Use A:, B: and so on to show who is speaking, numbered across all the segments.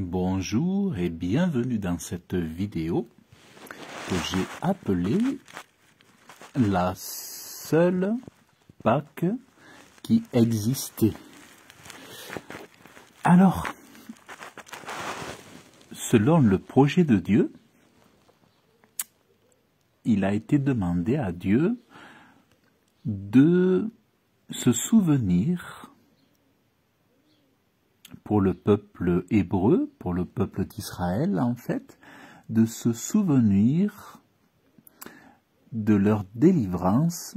A: Bonjour et bienvenue dans cette vidéo que j'ai appelée la seule Pâque qui existait. Alors, selon le projet de Dieu, il a été demandé à Dieu de se souvenir pour le peuple hébreu, pour le peuple d'Israël en fait, de se souvenir de leur délivrance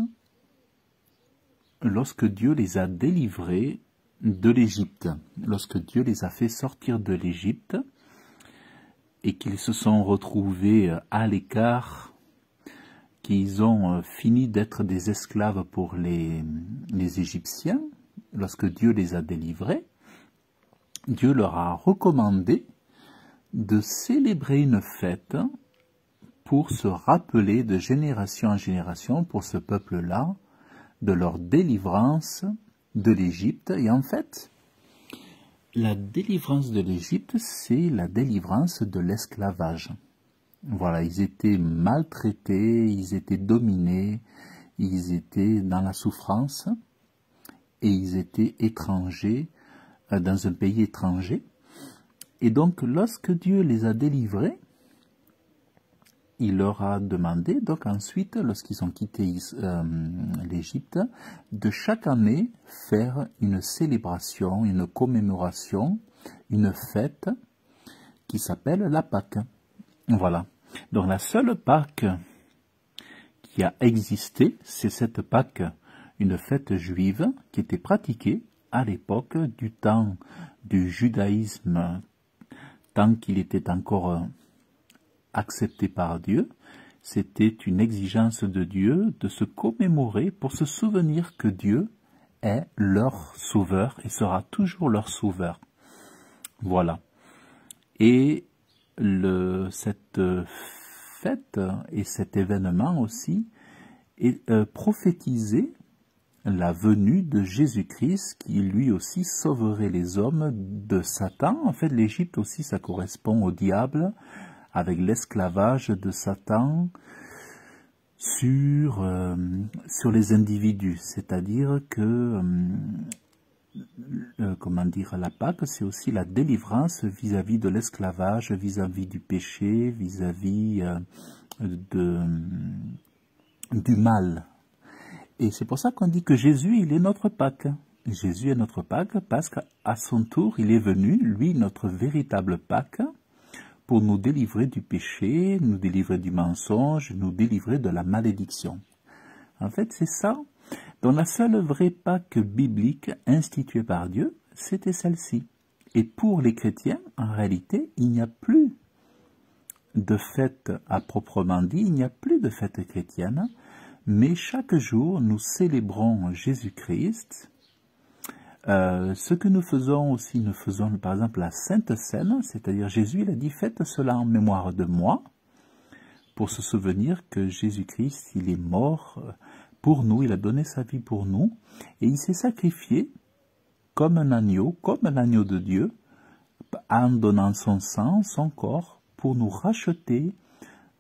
A: lorsque Dieu les a délivrés de l'Égypte, lorsque Dieu les a fait sortir de l'Égypte et qu'ils se sont retrouvés à l'écart, qu'ils ont fini d'être des esclaves pour les Égyptiens, lorsque Dieu les a délivrés. Dieu leur a recommandé de célébrer une fête pour se rappeler de génération en génération pour ce peuple-là de leur délivrance de l'Égypte. Et en fait, la délivrance de l'Égypte, c'est la délivrance de l'esclavage. Voilà, ils étaient maltraités, ils étaient dominés, ils étaient dans la souffrance et ils étaient étrangers dans un pays étranger. Et donc, lorsque Dieu les a délivrés, il leur a demandé, donc ensuite, lorsqu'ils ont quitté l'Égypte, de chaque année faire une célébration, une commémoration, une fête qui s'appelle la Pâque. Voilà. Donc la seule Pâque qui a existé, c'est cette Pâque, une fête juive qui était pratiquée à l'époque du temps du judaïsme, tant qu'il était encore accepté par Dieu. C'était une exigence de Dieu de se commémorer pour se souvenir que Dieu est leur sauveur et sera toujours leur sauveur. Voilà. Et cette fête et cet événement aussi est prophétisé la venue de Jésus-Christ qui lui aussi sauverait les hommes de Satan. En fait, l'Égypte aussi, ça correspond au diable, avec l'esclavage de Satan sur les individus. C'est-à-dire que, la Pâque, c'est aussi la délivrance vis-à-vis de l'esclavage, vis-à-vis du péché, vis-à-vis du mal. Et c'est pour ça qu'on dit que Jésus, il est notre Pâque. Jésus est notre Pâque parce qu'à son tour, il est venu, lui, notre véritable Pâque, pour nous délivrer du péché, nous délivrer du mensonge, nous délivrer de la malédiction. En fait, c'est ça. Donc la seule vraie Pâque biblique instituée par Dieu, c'était celle-ci. Et pour les chrétiens, en réalité, il n'y a plus de fête à proprement dit, il n'y a plus de fête chrétienne. Mais chaque jour, nous célébrons Jésus-Christ. Ce que nous faisons aussi, nous faisons par exemple la Sainte Seine, c'est-à-dire Jésus, il a dit « Faites cela en mémoire de moi », pour se souvenir que Jésus-Christ, il est mort pour nous, il a donné sa vie pour nous, et il s'est sacrifié comme un agneau de Dieu, en donnant son sang, son corps, pour nous racheter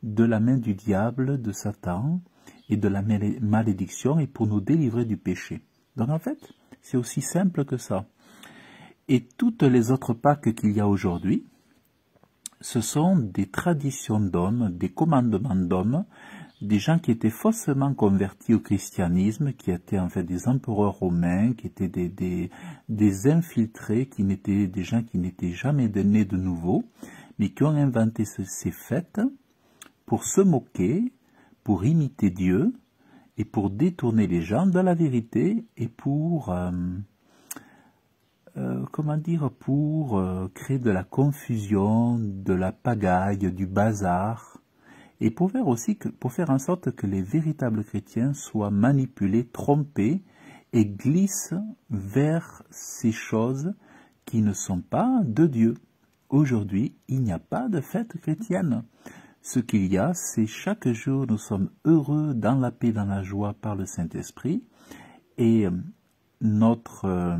A: de la main du diable, de Satan, et de la malédiction, et pour nous délivrer du péché. Donc en fait, c'est aussi simple que ça. Et toutes les autres Pâques qu'il y a aujourd'hui, ce sont des traditions d'hommes, des commandements d'hommes, des gens qui étaient faussement convertis au christianisme, qui étaient en fait des empereurs romains, qui étaient des infiltrés, des gens qui n'étaient jamais nés de nouveau, mais qui ont inventé ces fêtes pour se moquer, pour imiter Dieu et pour détourner les gens de la vérité et pour, créer de la confusion, de la pagaille, du bazar, et pour faire en sorte que les véritables chrétiens soient manipulés, trompés et glissent vers ces choses qui ne sont pas de Dieu. Aujourd'hui, il n'y a pas de fête chrétienne. Ce qu'il y a, c'est chaque jour, nous sommes heureux dans la paix, dans la joie par le Saint-Esprit. Et notre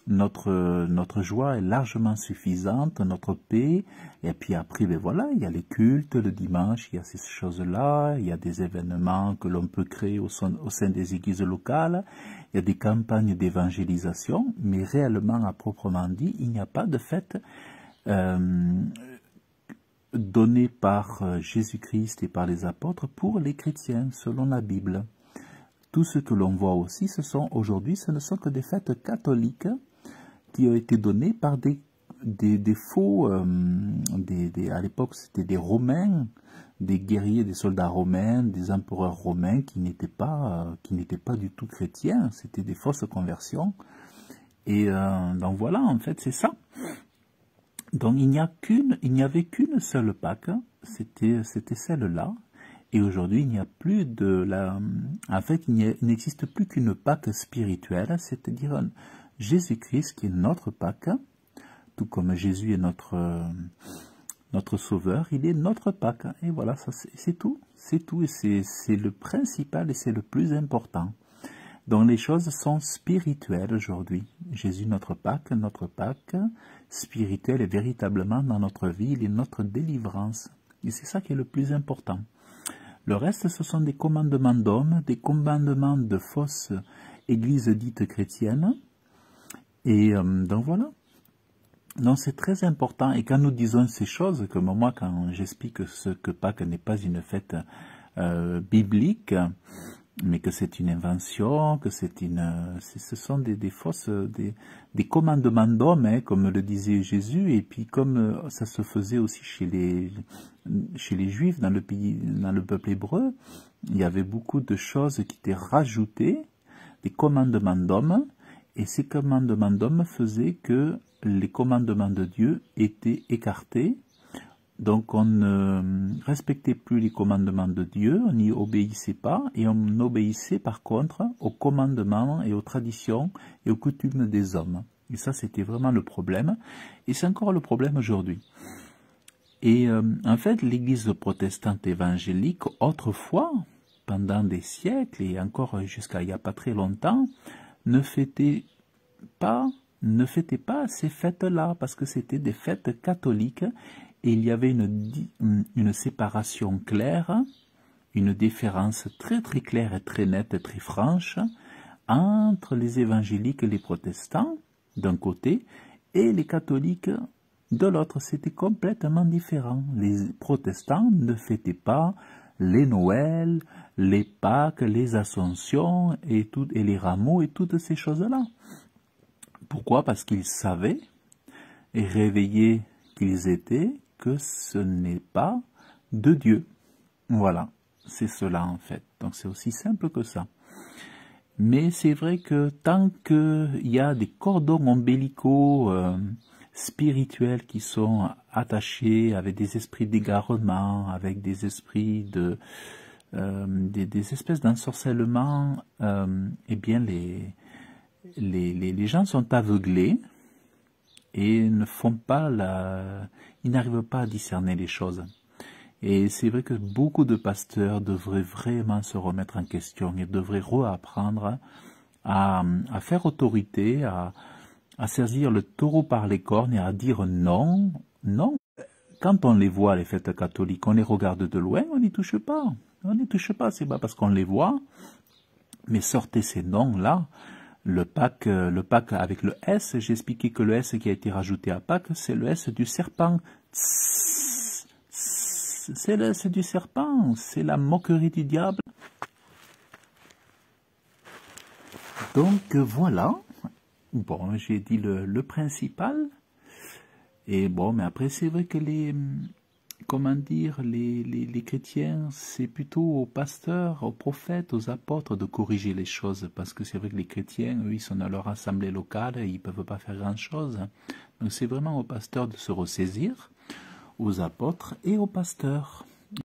A: notre joie est largement suffisante, notre paix. Et puis après, ben voilà, il y a les cultes le dimanche, il y a ces choses-là, il y a des événements que l'on peut créer au sein des églises locales, il y a des campagnes d'évangélisation, mais réellement, à proprement dit, il n'y a pas de fête donnée par Jésus-Christ et par les apôtres pour les chrétiens, selon la Bible. Tout ce que l'on voit aussi, aujourd'hui, ce ne sont que des fêtes catholiques qui ont été données par des faux, à l'époque c'était des Romains, des guerriers, des soldats romains, des empereurs romains qui n'étaient pas du tout chrétiens, c'était des fausses conversions. Et donc voilà, en fait, c'est ça. Donc il n'y avait qu'une seule Pâque, c'était celle-là. Et aujourd'hui, il n'y a plus en fait, il n'existe plus qu'une Pâque spirituelle, c'est-à-dire Jésus-Christ qui est notre Pâque, tout comme Jésus est notre Sauveur, il est notre Pâque. Et voilà, c'est tout, et c'est le principal et c'est le plus important. Donc les choses sont spirituelles aujourd'hui. Jésus, notre Pâque spirituelle est véritablement dans notre vie, il est notre délivrance. Et c'est ça qui est le plus important. Le reste, ce sont des commandements d'hommes, des commandements de fausses églises dites chrétiennes. Et donc voilà. Donc c'est très important. Et quand nous disons ces choses, comme moi, quand j'explique que Pâques n'est pas une fête biblique, mais que c'est une invention, que ce sont des fausses, des commandements d'hommes, hein, comme le disait Jésus, et puis comme ça se faisait aussi chez les Juifs dans le peuple hébreu, il y avait beaucoup de choses qui étaient rajoutées, des commandements d'hommes, et ces commandements d'hommes faisaient que les commandements de Dieu étaient écartés. Donc on ne respectait plus les commandements de Dieu, on n'y obéissait pas, et on obéissait par contre aux commandements et aux traditions et aux coutumes des hommes. Et ça, c'était vraiment le problème, et c'est encore le problème aujourd'hui. Et en fait, l'Église protestante évangélique, autrefois, pendant des siècles, et encore jusqu'à il n'y a pas très longtemps, ne fêtait pas ces fêtes-là, parce que c'était des fêtes catholiques, et il y avait une séparation claire, une différence très très claire et très nette et très franche entre les évangéliques et les protestants d'un côté et les catholiques de l'autre. C'était complètement différent. Les protestants ne fêtaient pas les Noëls, les Pâques, les Ascensions et les rameaux et toutes ces choses-là. Pourquoi? Parce qu'ils savaient et réveillés qu'ils étaient que ce n'est pas de Dieu. Voilà, c'est cela en fait. Donc c'est aussi simple que ça. Mais c'est vrai que tant qu'il y a des cordons ombilicaux spirituels qui sont attachés avec des esprits d'égarement, avec des esprits des espèces d'ensorcellement, eh bien les gens sont aveuglés et ne font pas ils n'arrivent pas à discerner les choses. Et c'est vrai que beaucoup de pasteurs devraient vraiment se remettre en question et devraient réapprendre à faire autorité, à saisir le taureau par les cornes et à dire non, non. Quand on les voit, les fêtes catholiques, on les regarde de loin, on n'y touche pas. On n'y touche pas, c'est pas parce qu'on les voit, mais sortez ces noms-là. Le Pâques avec le S, j'ai expliqué que le S qui a été rajouté à Pâques, c'est le S du serpent. C'est le S du serpent, c'est la moquerie du diable. Donc voilà, bon, j'ai dit le principal. Et bon, mais après c'est vrai que les chrétiens, c'est plutôt aux pasteurs, aux prophètes, aux apôtres de corriger les choses, parce que c'est vrai que les chrétiens, eux, ils sont dans leur assemblée locale et ils ne peuvent pas faire grand-chose. Donc c'est vraiment aux pasteurs de se ressaisir, aux apôtres et aux pasteurs.